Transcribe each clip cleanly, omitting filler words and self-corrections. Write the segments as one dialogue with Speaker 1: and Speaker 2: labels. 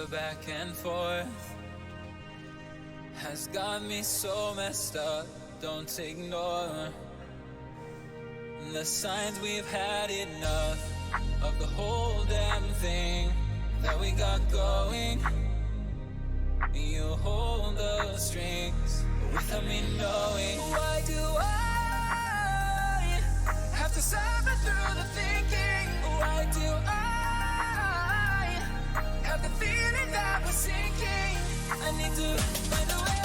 Speaker 1: the back and forth has got me so messed up. Don't ignore the signs. We've had enough of the whole damn thing that we got going. You hold the strings without me knowing. Why do I have to suffer through the thinking? Why do I have the feeling that we're sinking? I need to find a way.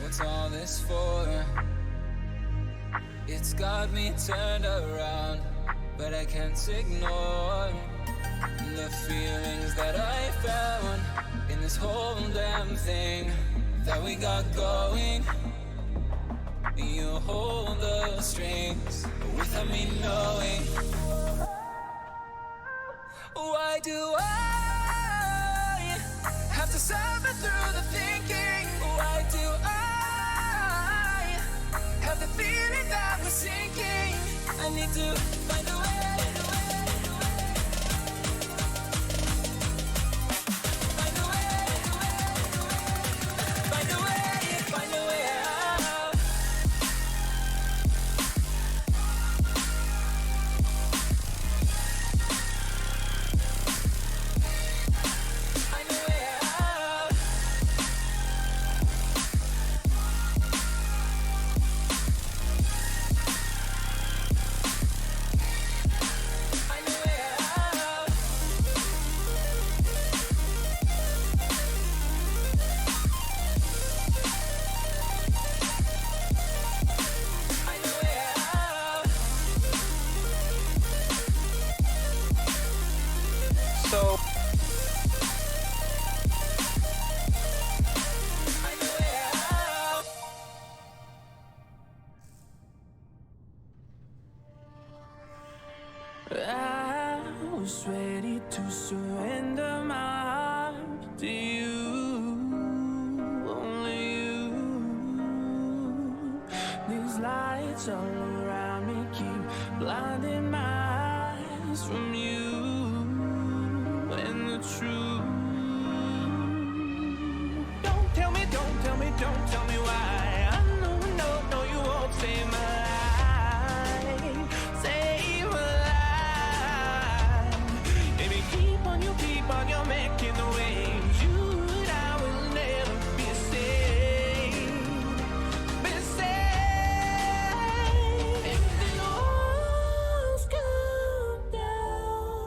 Speaker 1: What's all this for? It's got me turned around, but I can't ignore the feelings that I found in this whole damn thing that we got going. You hold the strings without me knowing. Why do I have to suffer through the thinking? Why do I have the feeling that we're sinking? I need to find a way. Find a way. Find a way. Find a way out. Find a way out. Find a way out. Find a way out. So find a way out.
Speaker 2: I was ready to surrender my heart to you, only you. These lights all around me keep blinding my eyes from you and the truth. Don't tell me, don't tell me, don't tell me why. I know, no, no, you won't save my life. Save my life. Baby, keep on, you're making the waves. You and I will never be saved. Be saved. If the walls come down,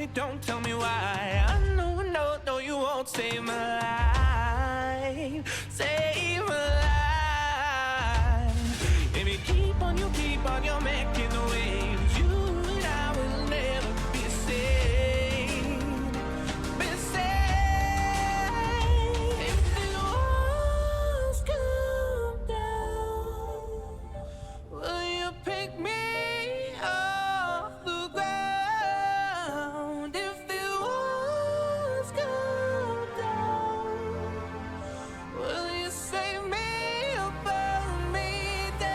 Speaker 2: me, don't tell me why. I know, no, no, you won't save my life. Save my life. If you keep on you're making the waves. You and I will never be saved. Be saved. If the walls come down, will you pick me off the ground? If the walls come down, will you save me or burn me down?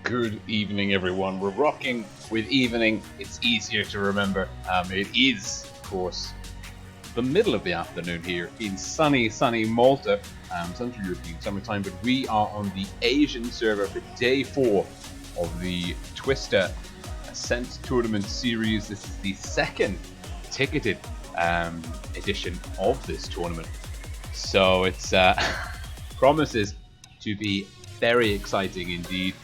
Speaker 3: Good evening, everyone. We're rocking with evening. It's easier to remember. It is, of course, the middle of the afternoon here in sunny Malta, Central European summertime. But we are on the Asian server for day 4 of the Twister Ascent Tournament series. This is the second ticketed edition of this tournament, so it's promises to be very exciting indeed.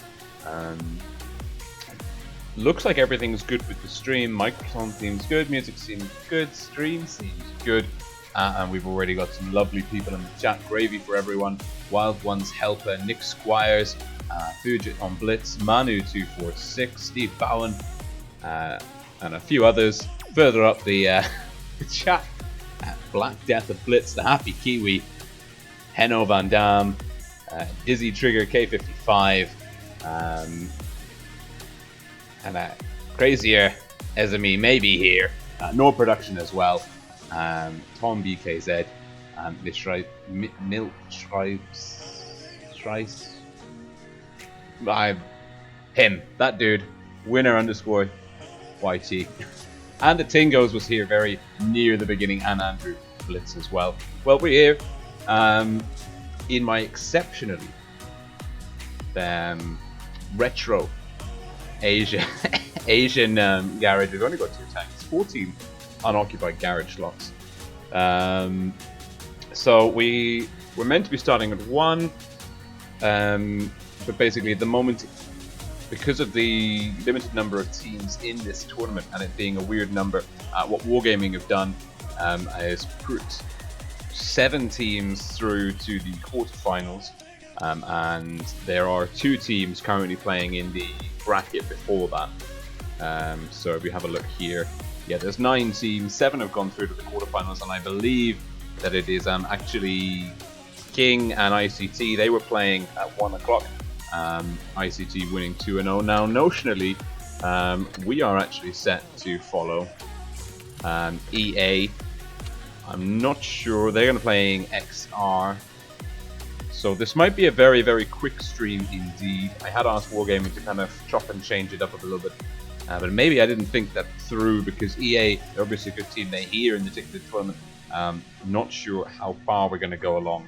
Speaker 3: Looks like everything's good with the stream. Microphone seems good, music seems good, stream seems good, and we've already got some lovely people in the chat. Gravy for everyone, Wild Ones Helper, Nick Squires, Fujit on Blitz, Manu246, Steve Bowen, and a few others further up the chat. Black Death of Blitz, the Happy Kiwi, Heno Van Dam, Dizzy Trigger K55, and Crazier Ezemi may be here. No Production as well. Tom BKZ, Milk Schreips. Him, that dude. Winner_YT. And the Tingos was here very near the beginning, and Andrew Blitz as well. Well, we're here in my exceptionally retro Asian garage. We've only got 2 tanks, 14 unoccupied garage slots. So we were meant to be starting at 1, but basically at the moment, because of the limited number of teams in this tournament and it being a weird number, what Wargaming have done is put 7 teams through to the quarterfinals, and there are 2 teams currently playing in the bracket before that. So if we have a look here, yeah, there's 9 teams, 7 have gone through to the quarterfinals, and I believe that it is actually King and ICT. They were playing at 1 o'clock. ICT winning 2-0. Now, notionally, we are actually set to follow EA. I'm not sure. They're going to be playing XR. So this might be a very, very quick stream indeed. I had asked Wargaming to kind of chop and change it up a little bit. But maybe I didn't think that through, because EA, they're obviously a good team. They're here in the ticketed tournament. I'm not sure how far we're going to go along.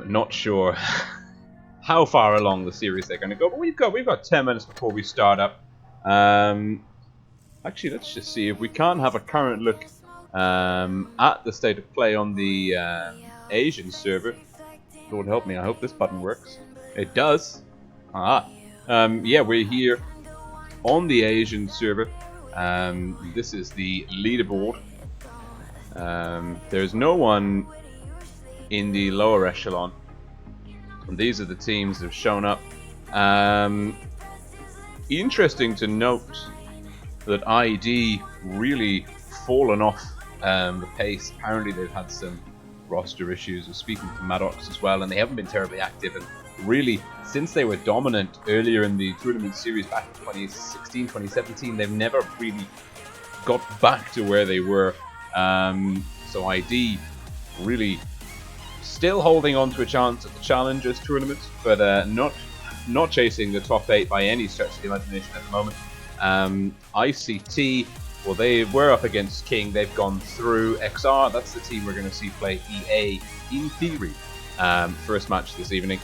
Speaker 3: Not sure how far along the series they're going to go, but we've got 10 minutes before we start up. Actually, let's just see if we can't have a current look at the state of play on the Asian server. Lord help me, I hope this button works. It does. Yeah, we're here on the Asian server. This is the leaderboard. There's no one in the lower echelon. And these are the teams that have shown up. Interesting to note that ID really fallen off the pace. Apparently they've had some roster issues. I was speaking to Maddox as well, and they haven't been terribly active. And really, since they were dominant earlier in the tournament series back in 2016, 2017, they've never really got back to where they were. So ID really still holding on to a chance at the Challengers tournament, but not chasing the top 8 by any stretch of the imagination at the moment. ICT, well, they were up against King. They've gone through. XR, that's the team we're going to see play EA in theory. First match this evening.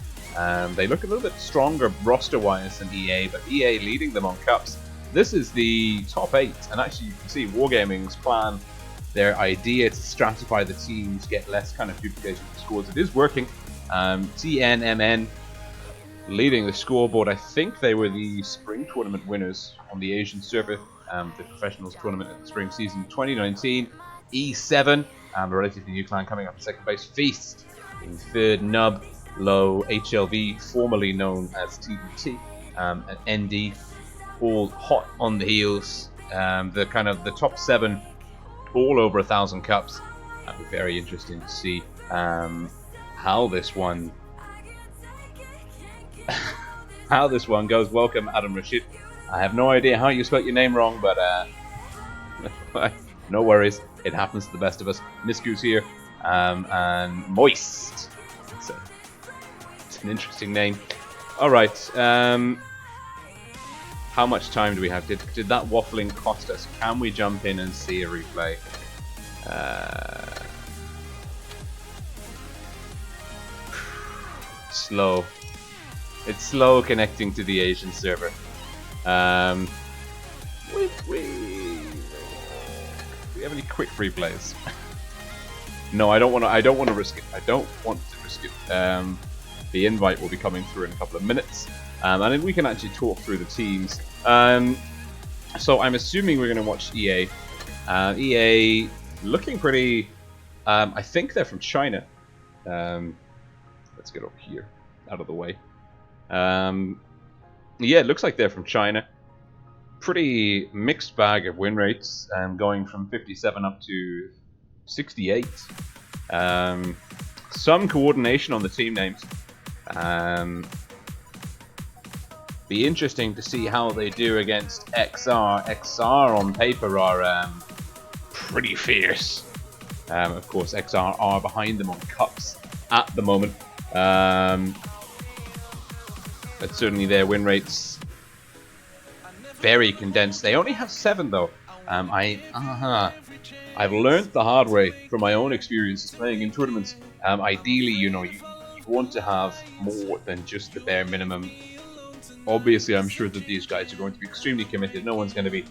Speaker 3: They look a little bit stronger roster-wise than EA, but EA leading them on cups. This is the top 8, and actually you can see Wargaming's plan, their idea to stratify the teams, get less kind of duplication of scores. It is working. TNMN leading the scoreboard. I think they were the spring tournament winners on the Asian server, the professionals tournament at the spring season 2019. E7, a relatively new clan coming up in second place. Feast in third. Nub, Low, HLV, formerly known as TBT, and ND, all hot on the heels. The top 7, all over 1,000 cups. That'd be very interesting to see how this one goes. Welcome, Adam Rashid. I have no idea how you spelt your name wrong, but no worries. It happens to the best of us. Nisku's here, and Moist. It's an interesting name. All right. How much time do we have? Did that waffling cost us? Can we jump in and see a replay? Slow. It's slow connecting to the Asian server. Do we have any quick replays? No, I don't want to risk it. I don't want to risk it. The invite will be coming through in a couple of minutes. And then we can actually talk through the teams. So I'm assuming we're going to watch EA. EA looking pretty... I think they're from China. Let's get over here, out of the way. Yeah, it looks like they're from China. Pretty mixed bag of win rates, going from 57 up to 68. Some coordination on the team names. Be interesting to see how they do against XR. XR on paper are pretty fierce. Of course, XR are behind them on cups at the moment. But certainly their win rates very condensed. They only have 7 though. I've learned the hard way from my own experiences playing in tournaments. Ideally, you want to have more than just the bare minimum. Obviously, I'm sure that these guys are going to be extremely committed. No one's going to be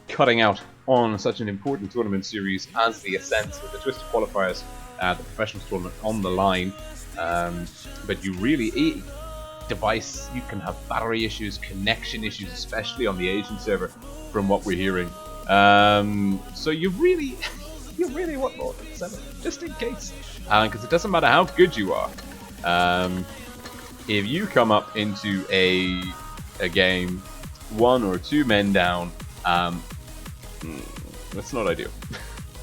Speaker 3: cutting out on such an important tournament series as the Ascent with the Twisted Qualifiers, the Professionals Tournament on the line. But you really... device, you can have battery issues, connection issues, especially on the Asian server, from what we're hearing. So you really want more than 7, just in case. Because it doesn't matter how good you are. If you come up into a game 1 or 2 men down, that's not ideal.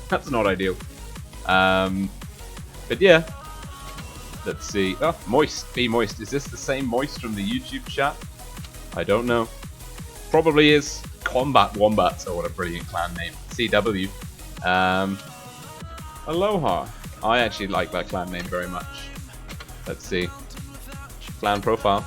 Speaker 3: That's not ideal. But yeah. Let's see. Oh, Moist. Be Moist. Is this the same Moist from the YouTube chat? I don't know. Probably is. Combat Wombats. Oh, what a brilliant clan name. CW. Aloha. I actually like that clan name very much. Let's see. Clan profile.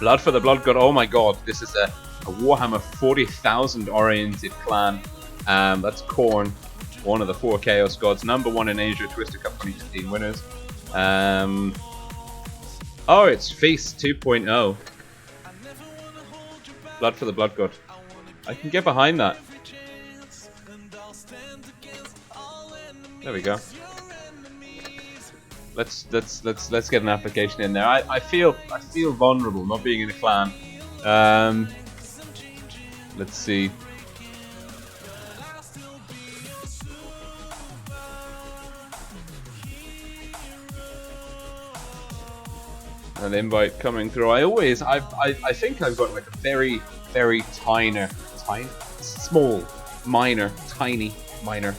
Speaker 3: Blood for the Blood God. Oh my god. This is a Warhammer 40,000 oriented clan. That's Khorne. One of the 4 Chaos Gods, #1 in Asia, Twisted Cup 2016 winners. Oh, it's Feast 2.0. Blood for the Blood God. I can get behind that. There we go. Let's get an application in there. I feel vulnerable not being in a clan. Let's see. An invite coming through. I think I've got like a very tiny, minor,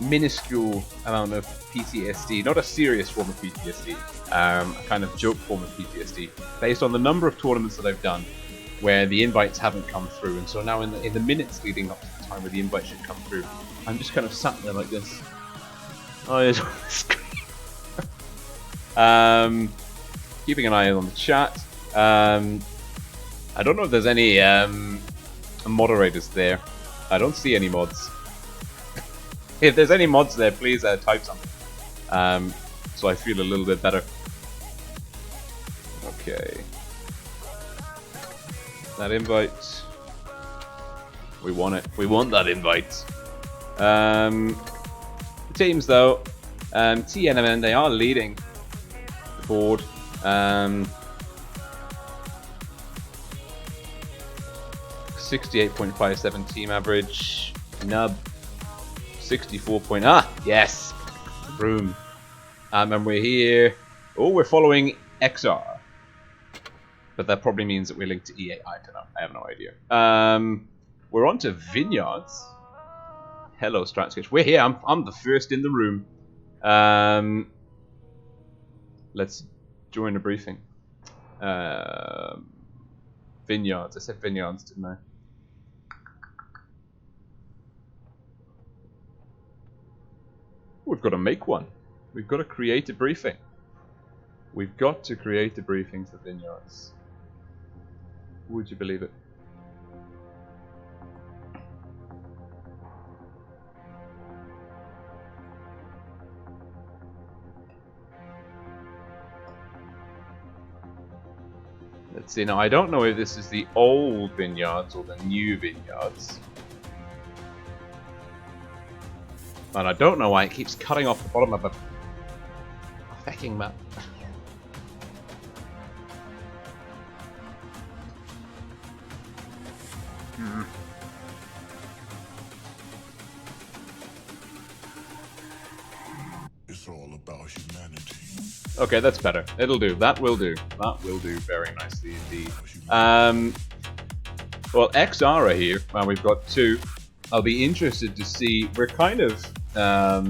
Speaker 3: minuscule amount of PTSD. Not a serious form of PTSD. A kind of joke form of PTSD, based on the number of tournaments that I've done, where the invites haven't come through, and so now in the minutes leading up to the time where the invite should come through, I'm just kind of sat there like this. Oh, it's on the screen. Keeping an eye on the chat. I don't know if there's any moderators there. I don't see any mods. If there's any mods there, please type something. So I feel a little bit better. Okay. That invite. We want it. We want that invite. The teams though, TNMN, they are leading the board. 68.57 team average. Nub 64 point. Yes, room. And we're here. Oh, we're following XR, but that probably means that we're linked to EA. I don't know. I have no idea. We're on to Vineyards. Hello, StratSketch. We're here. I'm the first in the room. Let's join the briefing. Vineyards. I said Vineyards, didn't I? We've got to make one. We've got to create a briefing. We've got to create a briefing for Vineyards. Would you believe it? Let's see. Now, I don't know if this is the old Vineyards or the new Vineyards. And I don't know why it keeps cutting off the bottom of a fucking map.
Speaker 4: It's all about humanity.
Speaker 3: Okay, that's better. It'll do. That will do. That will do very nicely indeed. Well, XR are here, and we've got two. I'll be interested to see. We're kind of a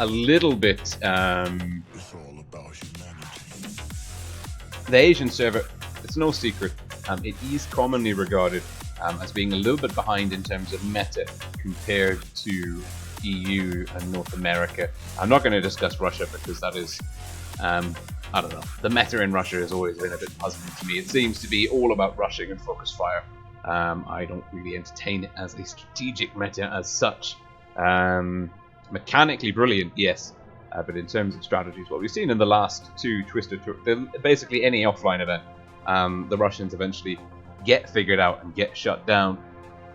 Speaker 3: little bit.
Speaker 4: It's all about humanity.
Speaker 3: The Asian server, it's no secret, it is commonly regarded as being a little bit behind in terms of meta compared to EU and North America. I'm not going to discuss Russia because that is, I don't know, the meta in Russia has always been a bit puzzling to me. It seems to be all about rushing and focus fire. I don't really entertain it as a strategic meta as such. Mechanically brilliant, yes, but in terms of strategies, what we've seen in the last two Twister Tour, basically any offline event, the Russians eventually get figured out and get shut down.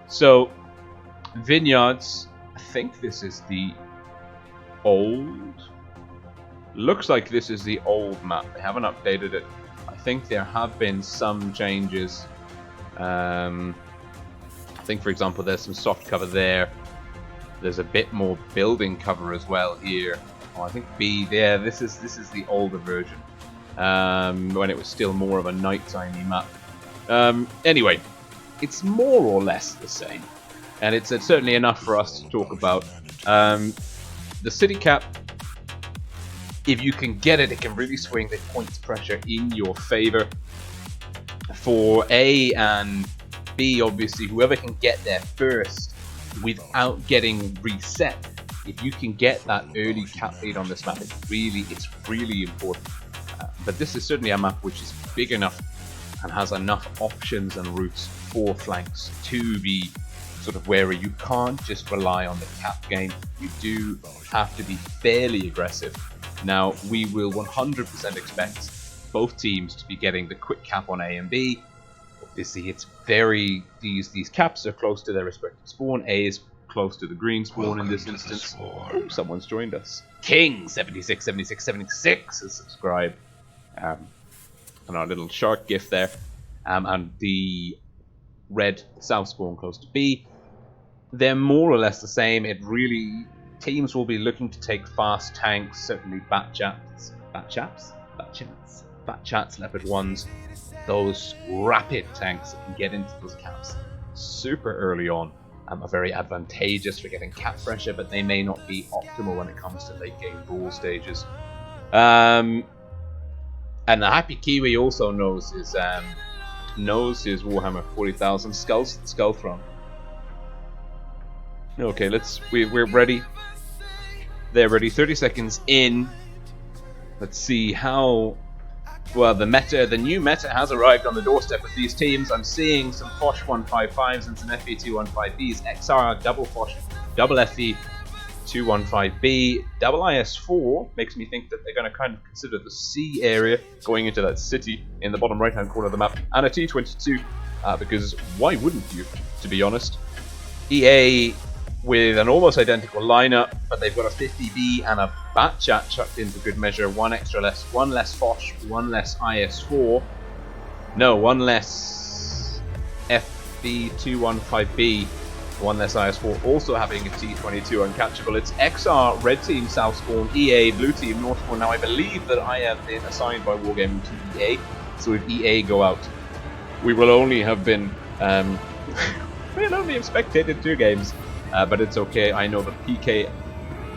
Speaker 3: So, Vineyards, I think this is the old... Looks like this is the old map. They haven't updated it. I think there have been some changes. I think, for example, there's some soft cover there. There's a bit more building cover as well here. Oh, I think B there. This is the older version, when it was still more of a nighttime map. Anyway, it's more or less the same, and it's certainly enough for us to talk about. The city cap, if you can get it, it can really swing the points pressure in your favor. For A and B, obviously, whoever can get there first without getting reset, if you can get that early cap lead on this map, it's really important. But this is certainly a map which is big enough and has enough options and routes for flanks to be sort of wary. You can't just rely on the cap game. You do have to be fairly aggressive. Now, we will 100% expect both teams to be getting the quick cap on A and B. Obviously, it's very... These caps are close to their respective spawn. A is close to the green spawn in this instance. Oh, someone's joined us. King 767676 has subscribed. And our little shark gif there. And the red south spawn close to B. They're more or less the same. It really, teams will be looking to take fast tanks, certainly Batchats, Leopard 1s, those rapid tanks that can get into those caps super early on are very advantageous for getting cap pressure, but they may not be optimal when it comes to late game brawl stages. And the Happy Kiwi also knows his Warhammer 40,000 Skull Throne. Okay, we're ready. They're ready. 30 seconds in. Let's see how well the new meta has arrived on the doorstep with these teams. I'm seeing some Foch 155s and some FE 215Bs. XR double Foch, double FE 215B, double IS4 makes me think that they're going to kind of consider the C area going into that city in the bottom right hand corner of the map, and a T22 because why wouldn't you, to be honest? EA with an almost identical lineup, but they've got a 50B and a Batchat chucked in for good measure. One less Foch, one less IS4. No, one less FB215B, one less IS4, also having a T22 uncatchable. It's XR, red team, south spawn, EA, blue team, north spawn. Now I believe that I have been assigned by Wargaming to EA, so if EA go out, we will only have been, we'll only have spectated 2 games. But it's okay. I know that PK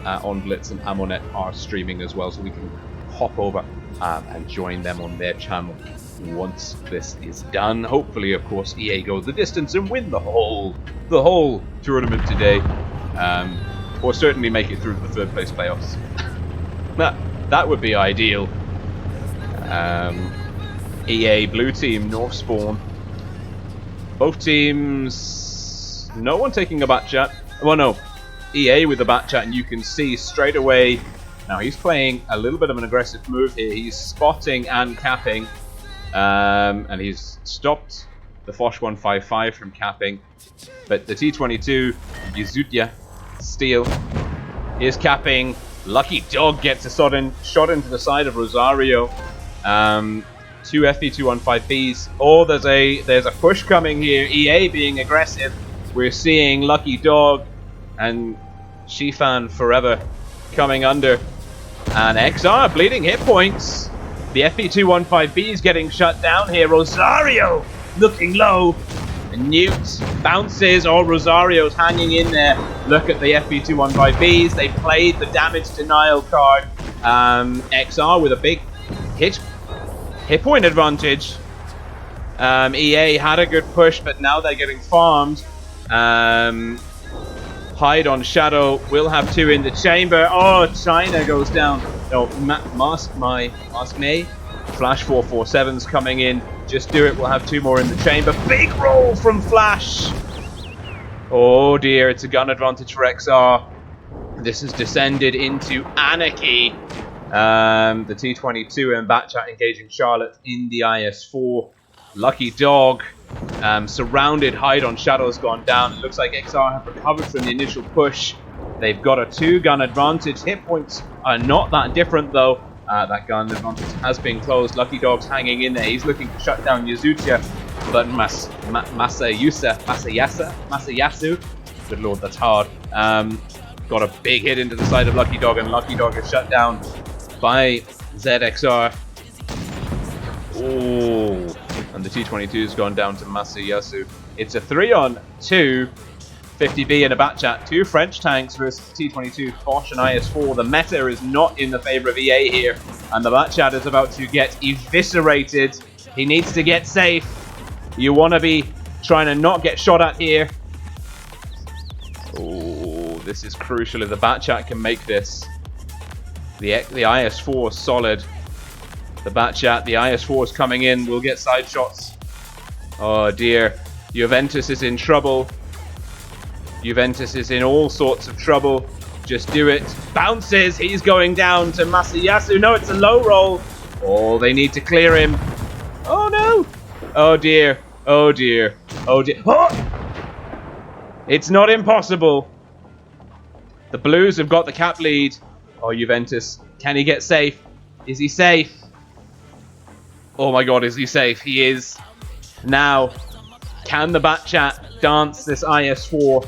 Speaker 3: on Blitz and Amonet are streaming as well, so we can hop over and join them on their channel once this is done. Hopefully, of course, EA go the distance and win the whole tournament today, or certainly make it through the 3rd place playoffs. that would be ideal. EA blue team north spawn. Both teams. No one taking a Batchat. Well, no. EA with the Batchat, and you can see straight away. Now he's playing a little bit of an aggressive move here. He's spotting and capping, and he's stopped the Foch 155 from capping. But the T22 Yuzutya Steel is capping. Lucky Dog gets a sudden shot into the side of Rosario. 2 FE215Bs. Oh, there's a push coming here. EA being aggressive. We're seeing Lucky Dog and Shifan Forever coming under. And XR bleeding hit points. The FE215B is getting shut down here. Rosario looking low. And Newt bounces. Oh, Rosario's hanging in there. Look at the FE215Bs. They played the damage denial card. XR with a big hit point advantage. EA had a good push, but now they're getting farmed. Hide on Shadow will have 2 in the chamber. Oh, China goes down. No, Mask May. Flash 447's coming in. Just do it. We'll have 2 more in the chamber. Big roll from Flash. Oh dear, it's a gun advantage for XR. This has descended into anarchy. The T22 and Batchat engaging Charlotte in the IS4. Lucky Dog. Surrounded, Hide on Shadow's gone down. It looks like XR have recovered from the initial push. They've got a 2-gun advantage. Hit points are not that different though. That gun advantage has been closed. Lucky Dog's hanging in there. He's looking to shut down Yuzutya, but Masayasu. Good lord, that's hard. Got a big hit into the side of Lucky Dog, and Lucky Dog is shut down by ZXR. Oh. And the T22's gone down to Masayasu. It's a 3-on-2, 50B and a Batchat. 2 French tanks versus T22, Foch and IS4. The meta is not in the favor of EA here, and the Batchat is about to get eviscerated. He needs to get safe. You want to be trying to not get shot at here. Oh, this is crucial if the Batchat can make this. The IS4 is solid. The Batchat, the IS4 is coming in. We'll get side shots. Oh dear. Juventus is in trouble. Juventus is in all sorts of trouble. Just do it. Bounces. He's going down to Masayasu. No, it's a low roll. Oh, they need to clear him. Oh no. Oh dear. Oh dear. Oh dear. Oh! It's not impossible. The Blues have got the cap lead. Oh, Juventus. Can he get safe? Is he safe? Oh my god, is he safe? He is. Now, can the Batchat dance this IS-4?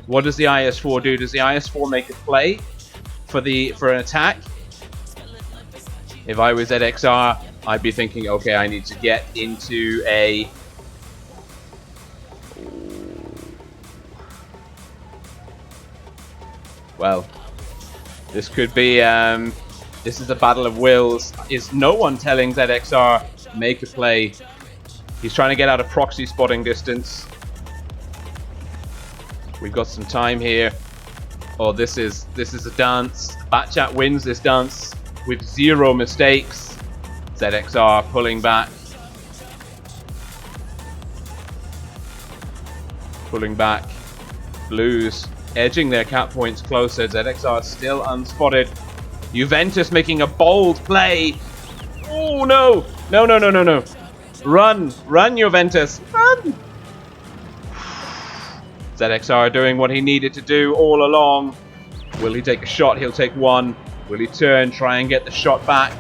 Speaker 3: What does the IS-4 do? Does the IS-4 make a play for an attack? If I was at XR, I'd be thinking, okay, I need to get into a... Well, this could be... this is a battle of wills. Is no one telling ZXR make a play? He's trying to get out of proxy spotting distance. We've got some time here. Oh, this is a dance. Batchat wins this dance with 0 mistakes. ZXR pulling back. Pulling back. Blues edging their cap points closer. ZXR still unspotted. Juventus making a bold play. Oh no! No, no, no, no, no. Run! Run, Juventus! Run! ZXR doing what he needed to do all along. Will he take a shot? He'll take one. Will he turn, try and get the shot back?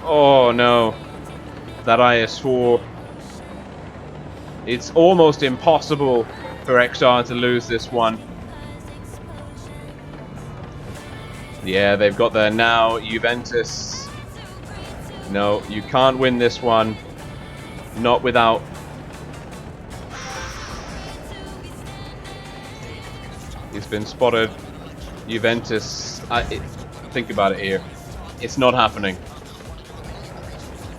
Speaker 3: Oh no. That IS-4. It's almost impossible for XR to lose this one. Yeah, they've got there now. Juventus. No, you can't win this one. Not without... He's been spotted. Juventus. Think about it here. It's not happening.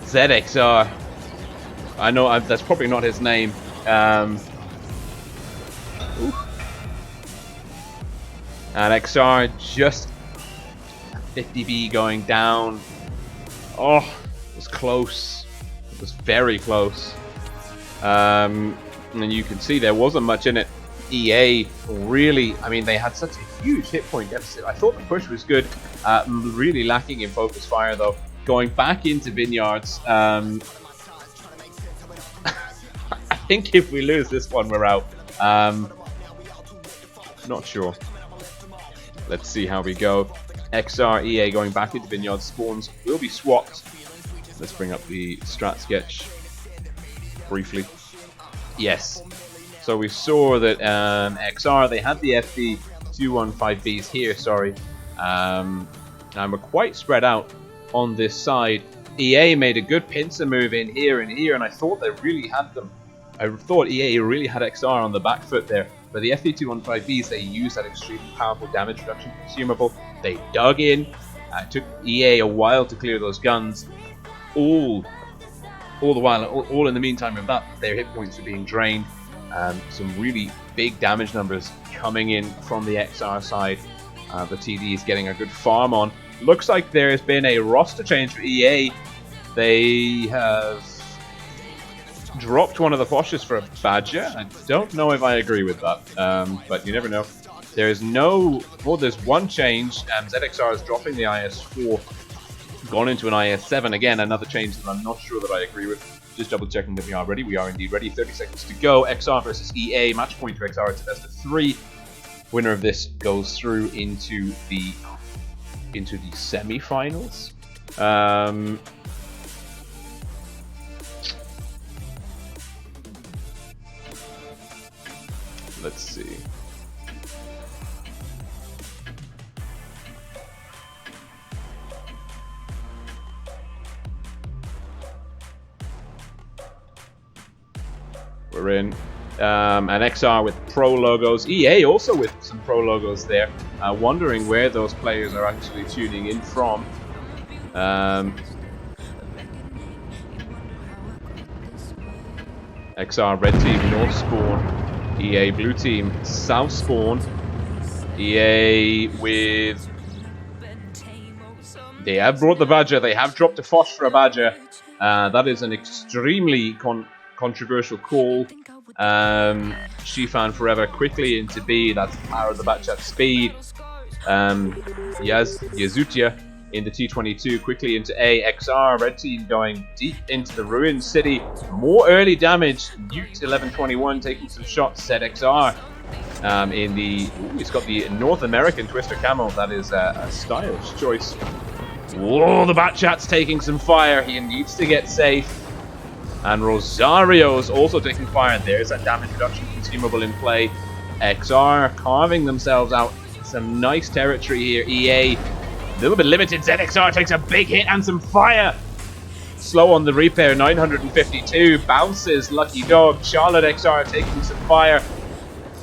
Speaker 3: ZXR. I know that's probably not his name. And XR just 50B going down. Oh, it was close. It was very close. And you can see there wasn't much in it. EA really, I mean, they had such a huge hit point deficit. I thought the push was good. Really lacking in focus fire though. Going back into Vineyards. I think if we lose this one, we're out. Not sure. Let's see how we go. XR, EA going back into Vineyards. Spawns will be swapped. Let's bring up the strat sketch briefly. Yes. So we saw that XR, they had the FD215Bs here, sorry. And we're quite spread out on this side. EA made a good pincer move in here and here, and I thought they really had them. I thought EA really had XR on the back foot there. But the FD215Bs, they used that extremely powerful damage reduction consumable. They dug in. It took EA a while to clear those guns. All the while, all in the meantime of that, their hit points were being drained. Some really big damage numbers coming in from the XR side. The TD is getting a good farm on. Looks like there has been a roster change for EA. They have dropped one of the Foshes for a Badger. I don't know if I agree with that, but you never know. There is no... Well, there's one change. ZXR is dropping the IS-4, gone into an IS-7. Again, another change that I'm not sure that I agree with. Just double checking that we are ready. We are indeed ready. 30 seconds to go. XR versus EA. Match point for XR. It's a best of 3. Winner of this goes through into the semi-finals. Let's see. We're in. And XR with pro logos. EA also with some pro logos there. Wondering where those players are actually tuning in from. XR red team north spawn. EA blue team south spawn. EA with... They have brought the Badger. They have dropped a Fosh for a Badger. That is an extremely controversial call. Shifan forever quickly into B. That's the power of the Batchat speed. Yazutia in the T22 quickly into A. XR red team going deep into the ruined city. More early damage. Ute 1121 taking some shots. ZXR in the... Ooh, he's got the North American Twister Camo. That is a stylish choice. Whoa, the Batchat's taking some fire. He needs to get safe. And Rosario's also taking fire. There's that damage reduction consumable in play. XR carving themselves out some nice territory here. EA, a little bit limited. ZXR takes a big hit and some fire. Slow on the repair, 952. Bounces, Lucky Dog. Charlotte XR taking some fire.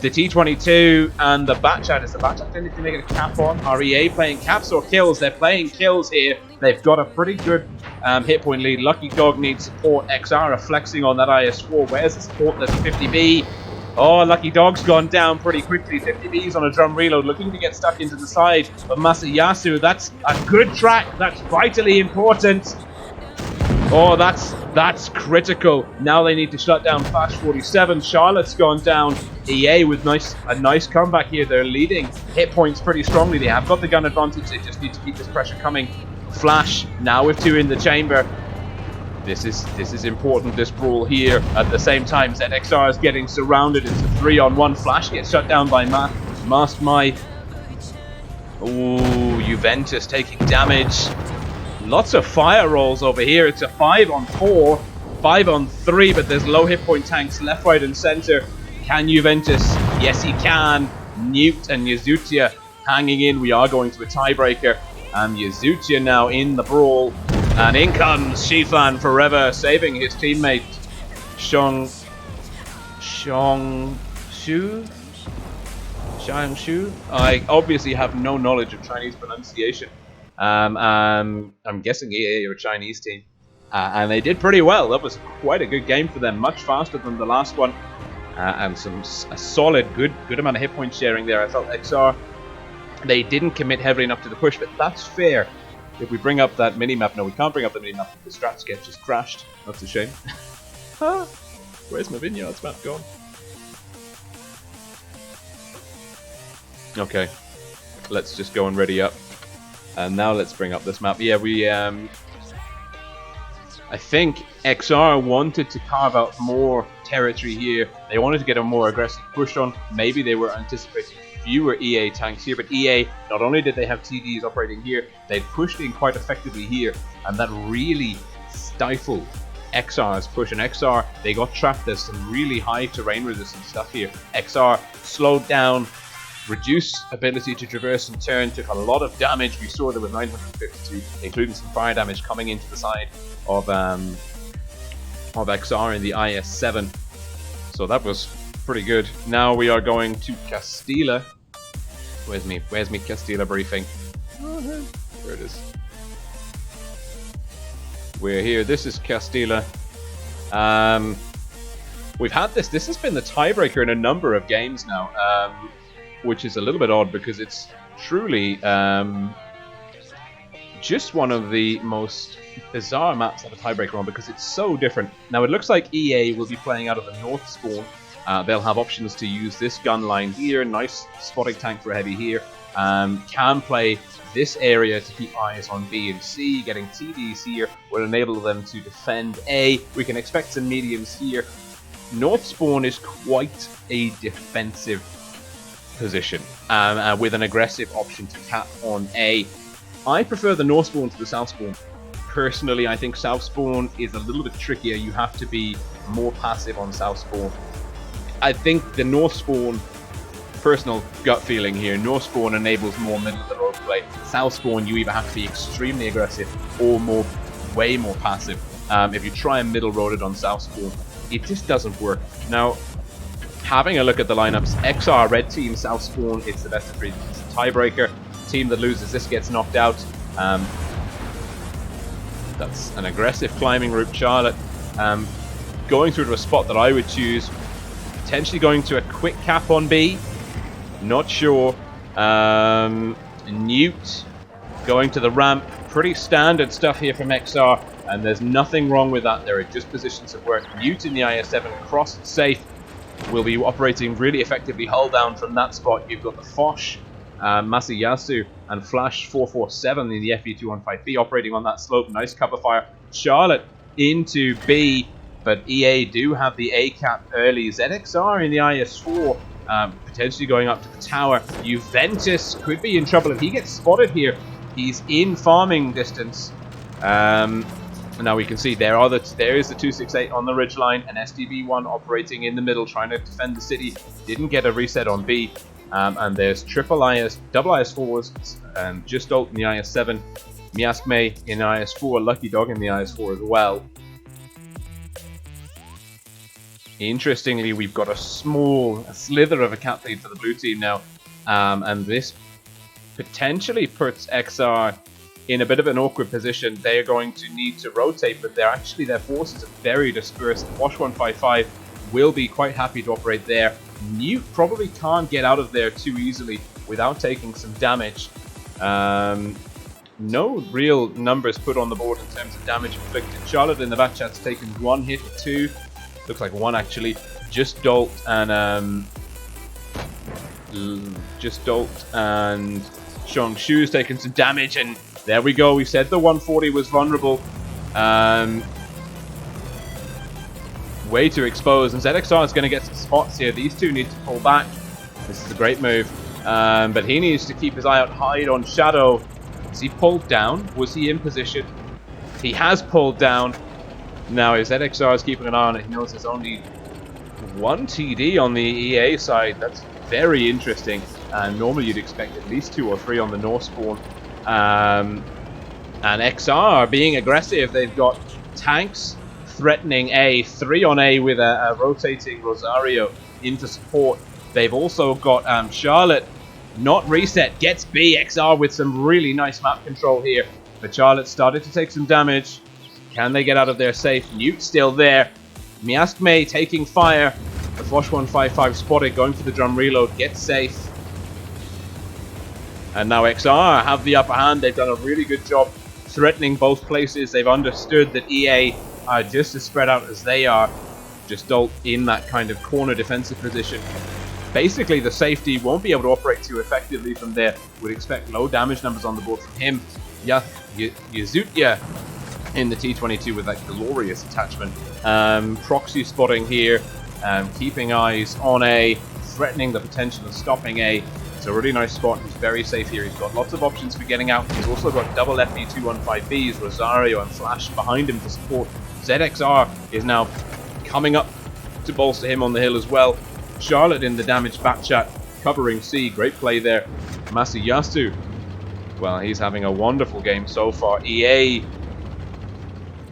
Speaker 3: The T22 and the Batchat. Is the Batchat going to make it a cap on? Are EA playing caps or kills? They're playing kills here. They've got a pretty good hit point lead. Lucky Dog needs support. XR are flexing on that IS-4. Where's the support? There's 50B. Oh, Lucky Dog's gone down pretty quickly. 50B's on a drum reload, looking to get stuck into the side of Masayasu. That's a good track. That's vitally important. Oh, that's critical. Now they need to shut down Flash 47. Charlotte's gone down. EA with a nice comeback here. They're leading hit points pretty strongly. They have got the gun advantage. They just need to keep this pressure coming. Flash now with 2 in the chamber. This is important, this brawl here. At the same time, ZXR is getting surrounded. It's a 3-on-1. Flash gets shut down by Masked Mai. Ooh, Juventus taking damage. Lots of fire rolls over here. It's a 5-on-4, 5-on-3, but there's low hit point tanks left, right, and center. Can Juventus? Yes, he can. Newt and Yazutia hanging in. We are going to a tiebreaker. And Yazutia now in the brawl. And in comes Shifan forever, saving his teammate Xiangshu. I obviously have no knowledge of Chinese pronunciation. I'm guessing EA are a Chinese team. And they did pretty well. That was quite a good game for them, much faster than the last one. And a solid, good amount of hit point sharing there. I felt XR, they didn't commit heavily enough to the push, but that's fair. If we bring up that minimap, no, we can't bring up the minimap. The strat sketch just crashed. That's a shame. Where's my vineyards map gone? Okay, let's just go and ready up. And now let's bring up this map. Yeah, we I think XR wanted to carve out more territory here. They wanted to get a more aggressive push on. Maybe they were anticipating fewer EA tanks here, but EA, not only did they have TDs operating here, they pushed in quite effectively here, and that really stifled XR's push. And XR, they got trapped. There's some really high terrain resistance stuff here. XR slowed down, reduced ability to traverse and turn, took a lot of damage. We saw there was 952, including some fire damage coming into the side of XR in the IS-7. So that was pretty good. Now we are going to Castilla. Where's me Castilla briefing? Oh, there it is. We're here. This is Castilla. We've had this. This has been the tiebreaker in a number of games now, which is a little bit odd because it's truly just one of the most bizarre maps to have a tiebreaker on because it's so different. Now it looks like EA will be playing out of the North Spawn. They'll have options to use this gun line here. Nice spotting tank for heavy here. Can play this area to keep eyes on B and C. Getting TDs here will enable them to defend A. We can expect some mediums here. North Spawn is quite a defensive position with an aggressive option to cap on A. I prefer the North Spawn to the South Spawn. Personally, I think South Spawn is a little bit trickier. You have to be more passive on South Spawn. I think the North Spawn, personal gut feeling here, North Spawn enables more middle of the road play. South Spawn, you either have to be extremely aggressive or way more passive. If you try and middle road it on South Spawn, it just doesn't work. Now, having a look at the lineups, XR red team, South Spawn, it's the best of breed. It's a tiebreaker. Team that loses this gets knocked out. That's an aggressive climbing route, Charlotte. Going through to a spot that I would choose. Potentially going to a quick cap on B. Not sure. Newt going to the ramp. Pretty standard stuff here from XR. And there's nothing wrong with that. There are just positions of work. Newt in the IS-7 crossed safe. Will be operating really effectively hull down from that spot. You've got the Foch, Masayasu, and Flash 447 in the FE215B operating on that slope. Nice cover fire. Charlotte into B. But EA do have the A cap early. ZXR in the IS-4 potentially going up to the tower. Juventus could be in trouble if he gets spotted here. He's in farming distance. Now we can see there is the 268 on the ridgeline, and SDB1 operating in the middle, trying to defend the city. Didn't get a reset on B. And there's double IS4s, Just Dolt in the IS7, Miaskme in the IS4, Lucky Dog in the IS4 as well. Interestingly, we've got a slither of a cap lead for the blue team now, and this potentially puts XR in a bit of an awkward position. They are going to need to rotate, but their forces are very dispersed. WoT 155 will be quite happy to operate there. Newt probably can't get out of there too easily without taking some damage. No real numbers put on the board in terms of damage inflicted. Charlotte in the back chat's taken 1 hit, 2. Looks like 1 actually. Just Dolt and Shang Shu's taken some damage, and there we go. We said the 140 was vulnerable. Way too exposed, and ZXR is going to get some spots here. These two need to pull back. This is a great move, but he needs to keep his eye out. Hide on Shadow. Is he pulled down? Was he in position? He has pulled down. Now if ZXR is keeping an eye on it, he knows there's only 1 TD on the EA side. That's very interesting, and normally you'd expect at least 2 or 3 on the North spawn. And XR being aggressive. They've got tanks threatening A, 3 on A with a rotating Rosario into support. They've also got Charlotte, not reset, gets B. XR with some really nice map control here, but Charlotte started to take some damage. Can they get out of there safe? Newt still there. Miaskme taking fire. The WoT 155 spotted, going for the drum reload, gets safe. And now XR have the upper hand. They've done a really good job threatening both places. They've understood that EA are just as spread out as they are. Just Dolt in that kind of corner defensive position. Basically, the safety won't be able to operate too effectively from there. Would expect low damage numbers on the board from him. Yazutia in the T22 with that glorious attachment. Proxy spotting here. Keeping eyes on A. Threatening the potential of stopping A. It's a really nice spot. He's very safe here. He's got lots of options for getting out. He's also got double FB215Bs, Rosario and Flash behind him to support. ZXR is now coming up to bolster him on the hill as well. Charlotte in the damaged back chat, covering C. Great play there. Masuyasu, well, he's having a wonderful game so far. EA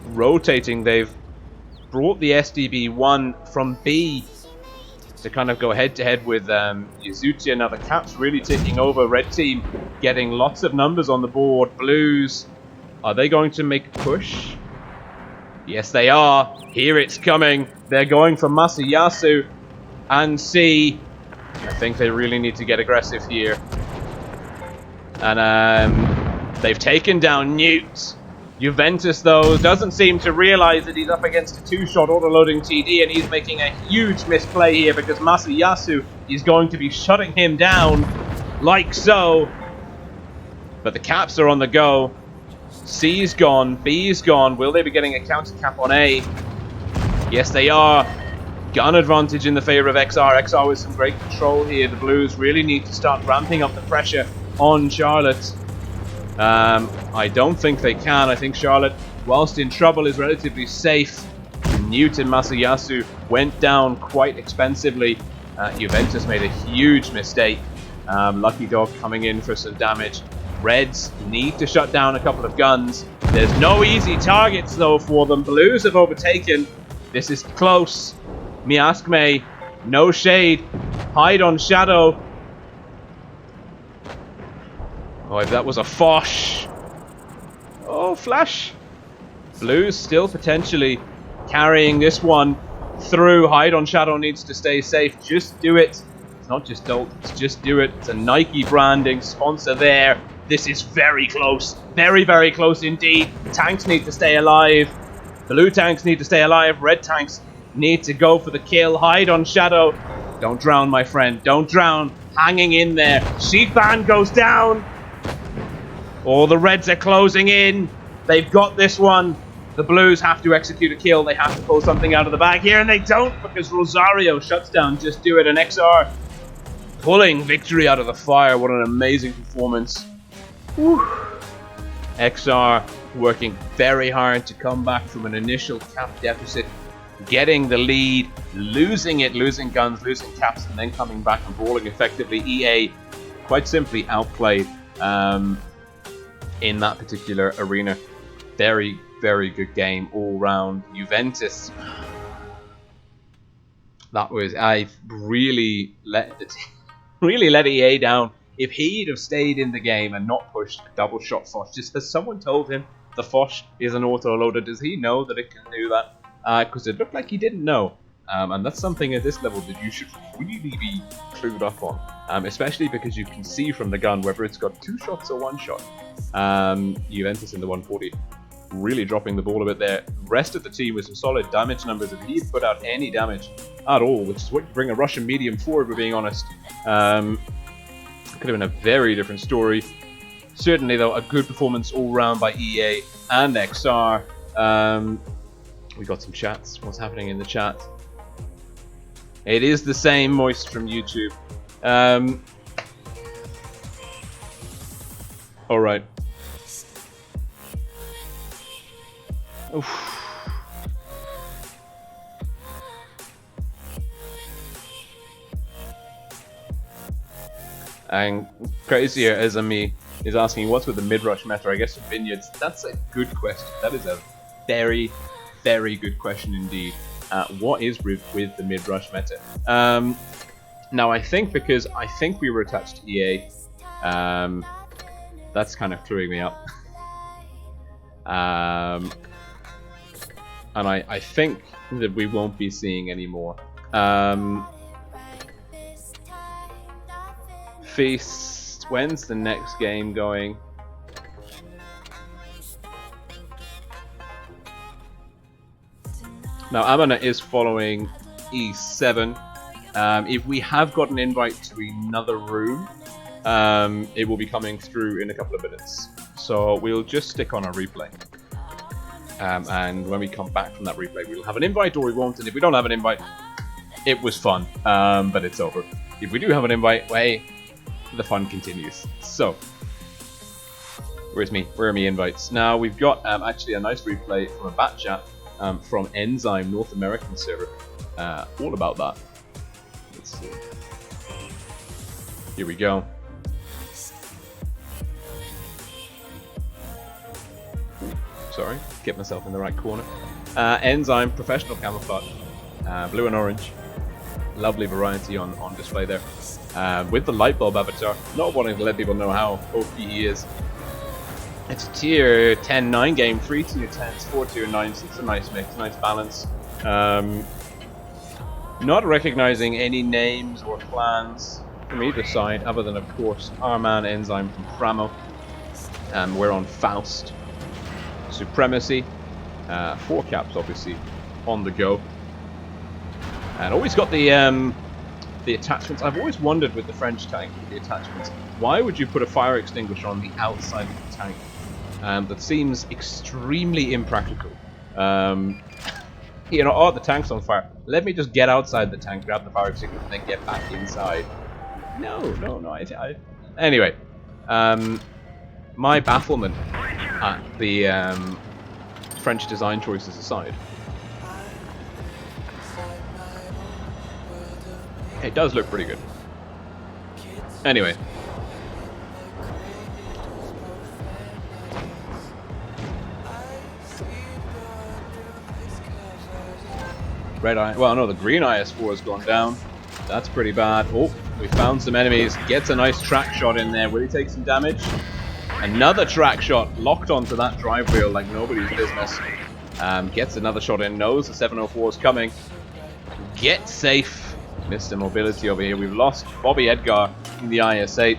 Speaker 3: rotating. They've brought the SDB1 from B to kind of go head-to-head with Yazutia. Now the cap's really taking over. Red team getting lots of numbers on the board. Blues, are they going to make a push? Yes, they are. Here it's coming. They're going for Masuyasu and C. I think they really need to get aggressive here. And they've taken down Newt. Juventus, though, doesn't seem to realize that he's up against a 2-shot auto-loading TD, and he's making a huge misplay here because Masuyasu is going to be shutting him down like so. But the caps are on the go. C's gone, B's gone. Will they be getting a counter cap on A? Yes, they are. Gun advantage in the favor of XR. XR with some great control here. The Blues really need to start ramping up the pressure on Charlotte. I don't think they can. I think Charlotte, whilst in trouble, is relatively safe. Newt and Masuyasu went down quite expensively. Juventus made a huge mistake. Lucky Dog coming in for some damage. Reds need to shut down a couple of guns. There's no easy targets, though, for them. Blues have overtaken. This is close. Miaskme, no shade. Hide on Shadow. Oh, if that was a Fosh. Oh, Flash. Blues still potentially carrying this one through. Hide on Shadow needs to stay safe. Just do it. It's not just Dolt, it's just do it. It's a Nike branding sponsor there. This is very close. Very, very close indeed. Tanks need to stay alive. Blue tanks need to stay alive. Red tanks need to go for the kill. Hide on Shadow. Don't drown, my friend. Don't drown. Hanging in there. Sheep Band goes down. Oh, the Reds are closing in. They've got this one. The Blues have to execute a kill. They have to pull something out of the bag here, and they don't because Rosario shuts down Just Do It, and XR pulling victory out of the fire. What an amazing performance. Whew. XR working very hard to come back from an initial cap deficit, getting the lead, losing it, losing guns, losing caps, and then coming back and brawling effectively. EA quite simply outplayed in that particular arena. Very, very good game all round. Juventus, that was, I really let EA down. If he'd have stayed in the game and not pushed a double shot Foch, just as someone told him the Foch is an auto-loader, does he know that it can do that? Because it looked like he didn't know. And that's something at this level that you should really be clued up on. Especially because you can see from the gun whether it's got 2 shots or 1 shot. Juventus in the 140. Really dropping the ball a bit there. Rest of the team with some solid damage numbers. If he'd put out any damage at all, which is what you bring a Russian medium for, if we're being honest. Could have been a very different story. Certainly, though, a good performance all round by EA and XR. We got some chats. What's happening in the chat? It is the same, Moist from YouTube. All right. Oof. And Crazier as me is asking, what's with the mid-rush meta? I guess Vineyards. That's a good question. That is a very, very good question indeed. What is with the mid-rush meta? Now, I think because I think we were attached to EA, that's kind of cluing me up. And I think that we won't be seeing any more. Feast, when's the next game going? Now, Amana is following E7. If we have got an invite to another room, it will be coming through in a couple of minutes. So we'll just stick on a replay. And when we come back from that replay, we'll have an invite or we won't. And if we don't have an invite, it was fun, but it's over. If we do have an invite, well, hey, the fun continues. So, where are me invites? Now, we've got actually a nice replay from a bat chat from Enzyme North American server. All about that. Let's see. Here we go. Sorry, get myself in the right corner. Enzyme, professional camouflage, blue and orange. Lovely variety on display there. With the light bulb avatar, not wanting to let people know how OP he is. It's a tier 10-9 game, 3 tier 10s, 4 tier 9s. It's a nice mix, nice balance. Not recognizing any names or clans from either side, other than, of course, our man Enzyme from Framo. We're on Faust. Supremacy. 4 caps, obviously, on the go. And always got the attachments. I've always wondered with the French tank, the attachments, why would you put a fire extinguisher on the outside of the tank? That seems extremely impractical. You know, oh, the tank's on fire. Let me just get outside the tank, grab the fire extinguisher, and then get back inside. No. Anyway, my bafflement at the French design choices aside, it does look pretty good. Anyway. Red eye. Well, no, the green IS4 has gone down. That's pretty bad. Oh, we found some enemies. Gets a nice track shot in there. Will he take some damage? Another track shot locked onto that drive wheel like nobody's business. Gets another shot in. Knows the 704 is coming. Get safe. Mr. Mobility over here. We've lost Bobby Edgar in the IS-8.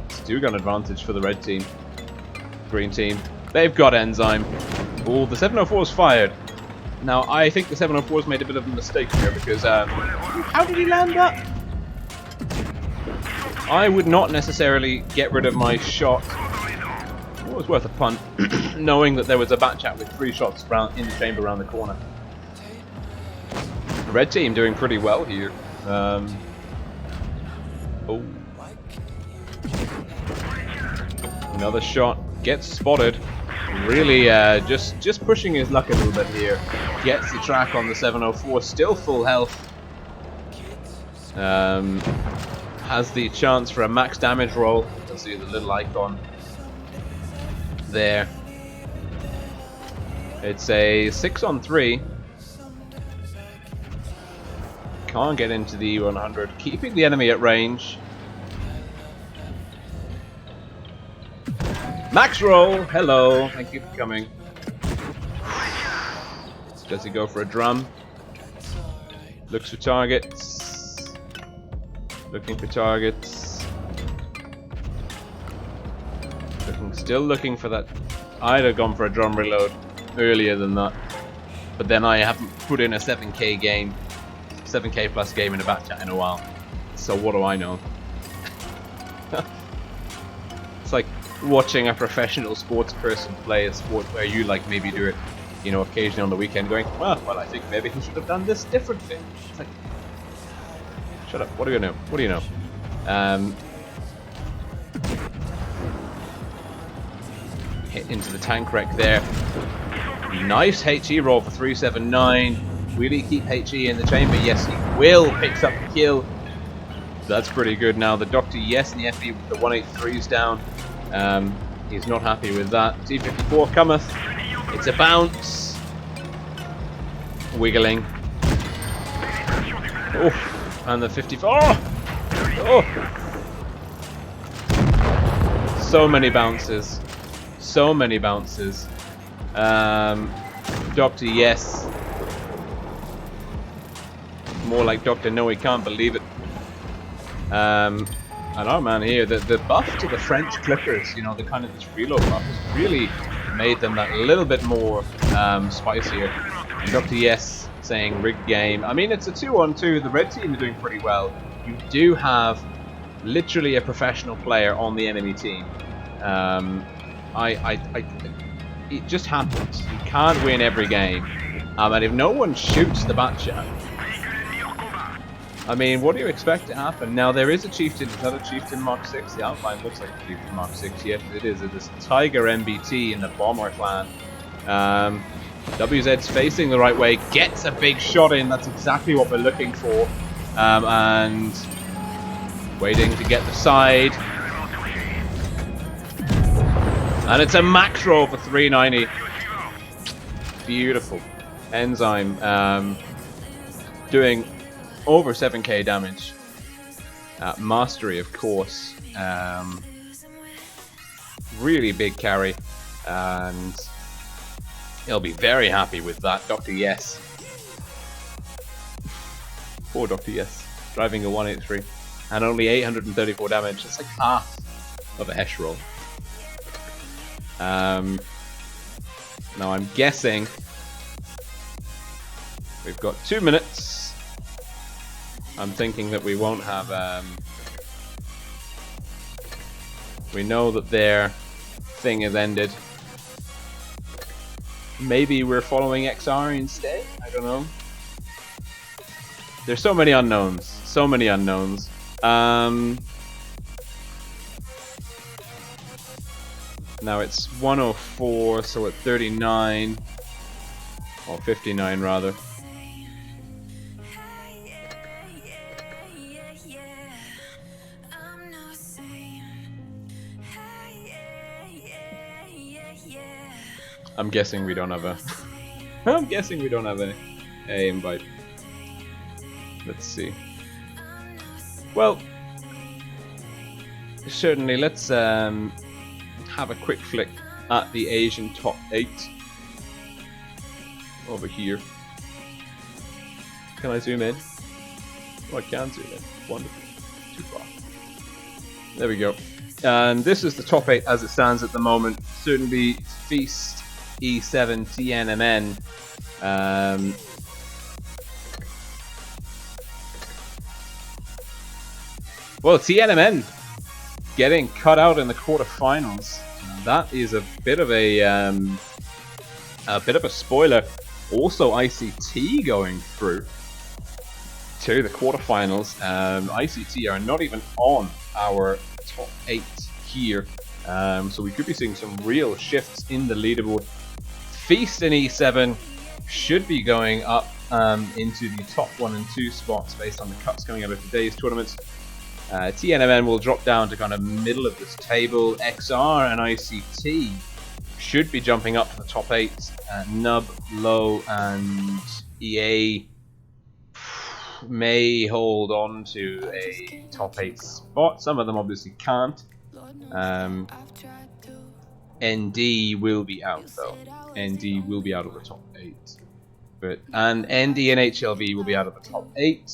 Speaker 3: It's a 2-gun advantage for the red team. Green team. They've got Enzyme. Oh, the 704 is fired. Now, I think the 704's made a bit of a mistake here because, how did he land that? I would not necessarily get rid of my shot. It was worth a punt, knowing that there was a bat chat with 3 shots in the chamber around the corner. The red team doing pretty well here. Oh. Another shot. Gets spotted. Really just pushing his luck a little bit here. Gets the track on the 704. Still full health. Has the chance for a max damage roll. You'll see the little icon there. It's a 6-on-3. Can't get into the 100. Keeping the enemy at range. Max roll. Hello. Thank you for coming. Does he go for a drum? Looks for targets. Looking for targets. Still looking for that. I'd have gone for a drum reload earlier than that. But then I haven't put in a 7k game. 7k plus game in a back chat in a while. So what do I know? It's like watching a professional sports person play a sport where you like maybe do it, you know, occasionally on the weekend going, well, I think maybe he should have done this differently. It's like, shut up, what do you know? What do you know? Hit into the tank wreck there. Nice HE roll for 379. Will he keep HE in the chamber? Yes, he will. Picks up the kill. That's pretty good now. The Doctor, yes, and the FE with the 183s down. He's not happy with that. T54 cometh. It's a bounce. Wiggling. Oh, and the 54. Oh! So many bounces. So many bounces. Doctor, yes. More like Doctor, no, he can't believe it. And our man here, the buff to the French clippers, you know, the kind of this reload buff has really made them that little bit more spicier. And Dr. Yes saying rigged game. I mean, it's a 2-on-2. The red team are doing pretty well. You do have literally a professional player on the enemy team. It just happens. You can't win every game. And if no one shoots the Batcha, I mean, what do you expect to happen? Now, there is a Chieftain. Is that a Chieftain Mark 6? The outline looks like a Chieftain Mark 6. Yes, it is. It is Tiger MBT in the Bomber clan. WZ's facing the right way. Gets a big shot in. That's exactly what we're looking for. And waiting to get the side. And it's a max roll for 390. Beautiful. Enzyme doing over 7k damage. Mastery, of course. Really big carry. And he'll be very happy with that. Dr. Yes. Poor Dr. Yes. Driving a 183. And only 834 damage. It's like half of a Hesh roll. Now I'm guessing we've got 2 minutes. I'm thinking that we won't have we know that their thing has ended. Maybe we're following XR instead? I don't know. There's so many unknowns. So many unknowns. Now it's 104, so at 39, or 59 rather. I'm guessing we don't have a. I'm guessing we don't have a invite. Let's see. Well, certainly let's have a quick flick at the Asian top 8 over here. Can I zoom in? Oh, I can zoom in. Wonderful. Too far. There we go. And this is the top 8 as it stands at the moment. Certainly Feast, E7, TNMN. Well, TNMN getting cut out in the quarterfinals. That is a bit of a spoiler. Also, ICT going through. to the quarterfinals. ICT are not even on our top 8 here, so we could be seeing some real shifts in the leaderboard. Feast in E7 should be going up into the top 1 and 2 spots based on the cuts coming out of today's tournaments. TNMN will drop down to kind of middle of this table. XR and ICT should be jumping up to the top 8. Nub, Low, and EA may hold on to a top 8 spot. Some of them obviously can't. ND will be out though. ND will be out of the top 8. And ND and HLV will be out of the top 8.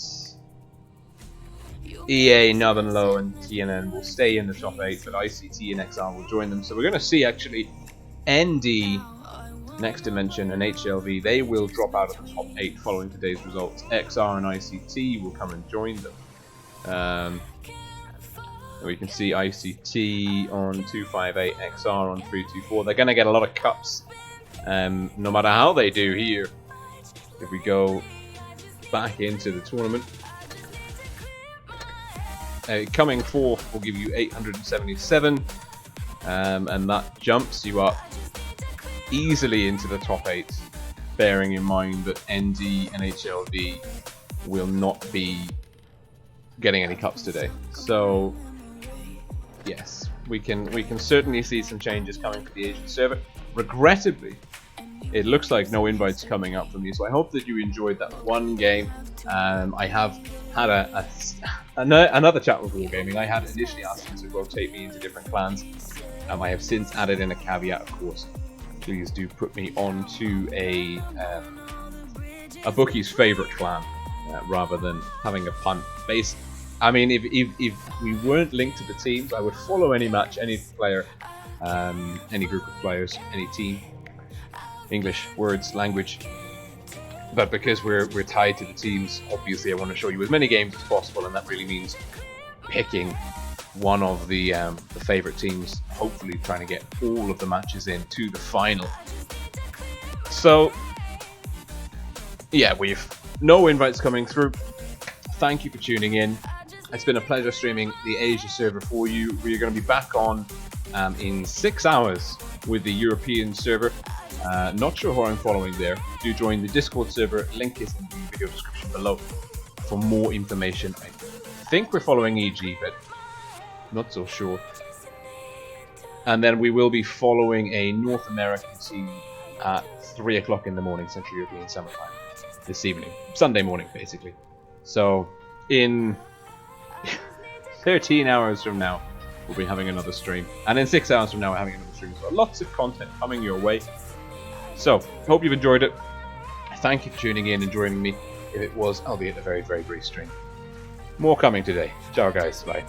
Speaker 3: EA, Nub and Low and TNN will stay in the top 8, but ICT and XR will join them. So we're going to see actually ND, Next Dimension and HLV, they will drop out of the top 8 following today's results. XR and ICT will come and join them. We can see ICT on 258, XR on 324. They're going to get a lot of cups, no matter how they do here. If we go back into the tournament, coming fourth will give you 877, and that jumps you up easily into the top 8, bearing in mind that ND and HLV will not be getting any cups today. So yes, we can certainly see some changes coming to the Asian server. Regrettably, it looks like no invites coming up from you, so I hope that you enjoyed that one game. I have had another chat with Wargaming. I had initially asked them to rotate me into different clans. I have since added in a caveat, of course. Please do put me onto a bookie's favourite clan rather than having a punt base. I mean, if we weren't linked to the teams, I would follow any match, any player, any group of players, any team. English, words, language. But because we're tied to the teams, obviously I want to show you as many games as possible, and that really means picking one of the favourite teams, hopefully trying to get all of the matches in to the final. So yeah, we've no invites coming through. Thank you for tuning in. It's been a pleasure streaming the Asia server for you. We're going to be back on in 6 hours with the European server. Not sure who I'm following there. Do join the Discord server. Link is in the video description below for more information. I think we're following EG, but not so sure. And then we will be following a North American team at 3 o'clock in the morning, Central European Summertime, this evening. Sunday morning, basically. So, in 13 hours from now, we'll be having another stream. And in 6 hours from now, we're having another stream. So, lots of content coming your way. So, hope you've enjoyed it. Thank you for tuning in and joining me. If it was, albeit a very, very brief stream. More coming today. Ciao, guys. Bye.